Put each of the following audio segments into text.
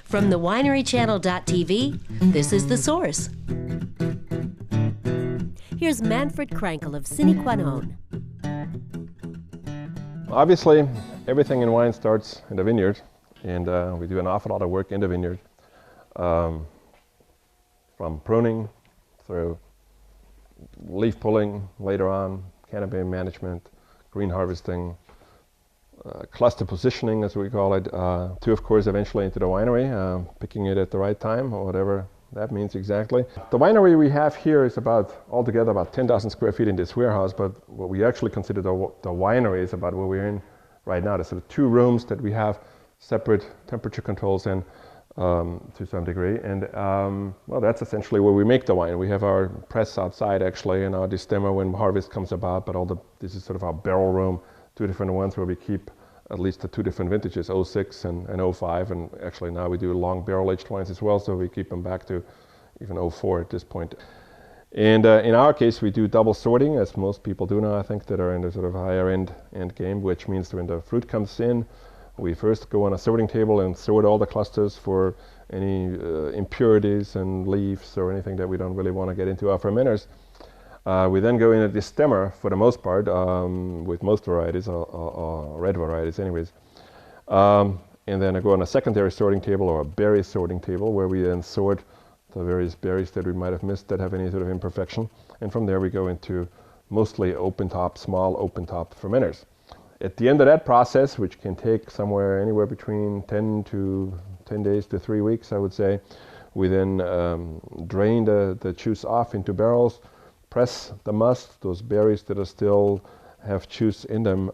From the winerychannel.tv, this is The Source. Here's Manfred Krankl of Sine Qua Non. Obviously, everything in wine starts in the vineyard, and we do an awful lot of work in the vineyard, from pruning through leaf pulling later on, canopy management, green harvesting, cluster positioning, as we call it, to, of course, eventually into the winery, picking it at the right time, or whatever that means exactly. The winery we have here is altogether about 10,000 square feet in this warehouse, but what we actually consider the winery is about where we're in right now. There's sort of 2 rooms that we have separate temperature controls in, to some degree, and well, that's essentially where we make the wine. We have our press outside actually, and our distemmer when harvest comes about, but this is sort of our barrel room, 2 different ones where we keep at least the 2 different vintages, 06 and 05, and actually now we do long barrel aged wines as well, so we keep them back to even 04 at this point. And in our case, we do double sorting, as most people do now, I think, that are in the sort of higher end game, which means when the fruit comes in, we first go on a sorting table and sort all the clusters for any impurities and leaves or anything that we don't really want to get into our fermenters. We then go in a distemmer for the most part, with most varieties, or red varieties anyways. And then I go on a secondary sorting table or a berry sorting table where we then sort the various berries that we might have missed that have any sort of imperfection. And from there we go into mostly small open top fermenters. At the end of that process, which can take anywhere between 10 days to 3 weeks, I would say, we then drain the juice off into barrels, press the must, those berries that still have juice in them,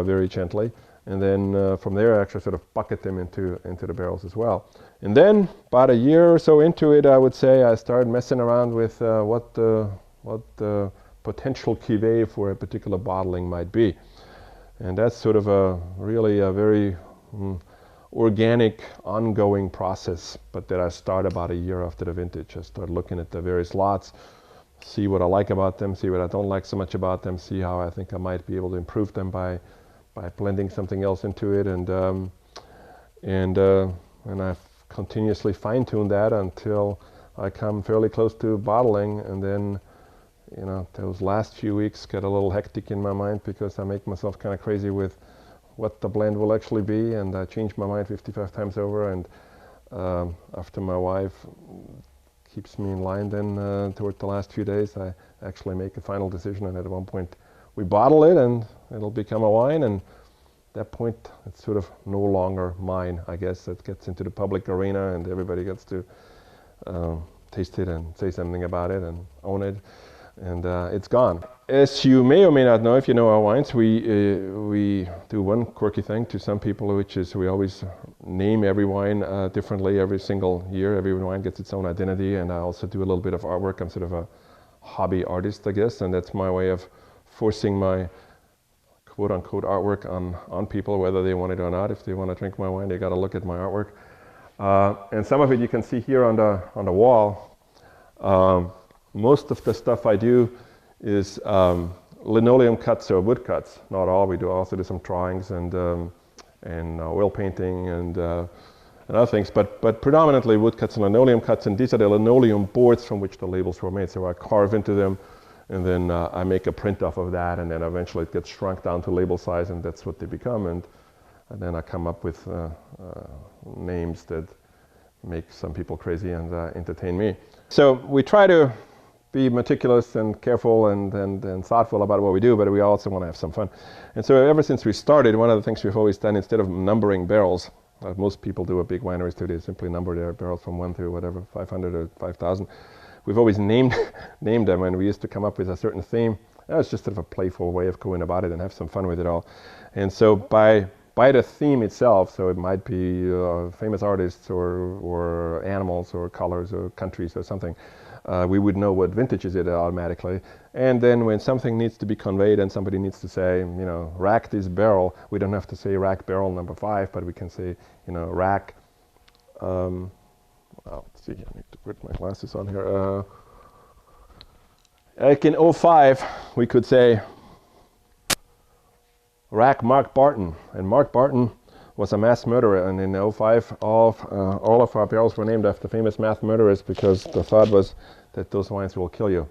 very gently, and then from there I actually sort of bucket them into the barrels as well. And then about a year or so into it, I would say, I started messing around with what the potential cuvee for a particular bottling might be. And that's sort of really a very organic, ongoing process, but that I start about a year after the vintage. I start looking at the various lots, see what I like about them, see what I don't like so much about them, see how I think I might be able to improve them by blending something else into it, and I've continuously fine-tuned that until I come fairly close to bottling, and then those last few weeks get a little hectic in my mind because I make myself kind of crazy with what the blend will actually be, and I change my mind 55 times over, and after my wife keeps me in line, then toward the last few days I actually make a final decision, and at one point we bottle it and it'll become a wine, and at that point it's sort of no longer mine, I guess. It gets into the public arena and everybody gets to taste it and say something about it and own it, and it's gone. As you may or may not know, if you know our wines, we do one quirky thing to some people, which is we always name every wine differently every single year. Every wine gets its own identity, and I also do a little bit of artwork. I'm sort of a hobby artist, I guess, and that's my way of forcing my quote-unquote artwork on people, whether they want it or not. If they want to drink my wine, they got to look at my artwork. And some of it you can see here on the wall. Most of the stuff I do is linoleum cuts or wood cuts. Not all. We also do some drawings and oil painting and other things, but predominantly wood cuts and linoleum cuts. And these are the linoleum boards from which the labels were made. So I carve into them, and then I make a print off of that, and then eventually it gets shrunk down to label size, and that's what they become. And then I come up with names that make some people crazy and entertain me. So we try to be meticulous and careful and thoughtful about what we do, but we also want to have some fun. And so ever since we started, one of the things we've always done, instead of numbering barrels, like most people do at big wineries today, simply number their barrels from 1 to whatever, 500 or 5,000. We've always named them, and we used to come up with a certain theme. That was just sort of a playful way of going about it and have some fun with it all. And so by the theme itself, so it might be famous artists or animals or colors or countries or something, we would know what vintage is it automatically. And then when something needs to be conveyed and somebody needs to say, rack this barrel, we don't have to say rack barrel number 5, but we can say, rack, let's see, I need to put my glasses on here. Like in 05, we could say rack Mark Barton. And Mark Barton was a mass murderer, and in '05 all of our barrels were named after famous mass murderers because the thought was that those wines will kill you.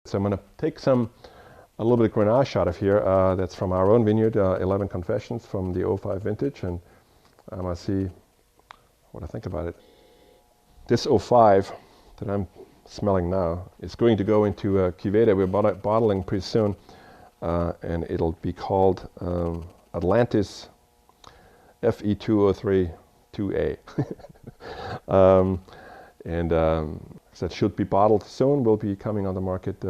So I'm going to take a little bit of Grenache out of here. That's from our own vineyard, 11 Confessions from the '05 vintage, and I'm going to see what I think about it. This '05 that I'm smelling now is going to go into a cuvee that we're bottling pretty soon, and it'll be called Atlantis FE2032A. That should be bottled soon. Will be coming on the market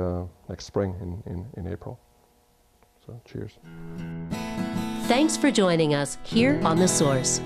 next spring in April. So cheers. Thanks for joining us here on The Source.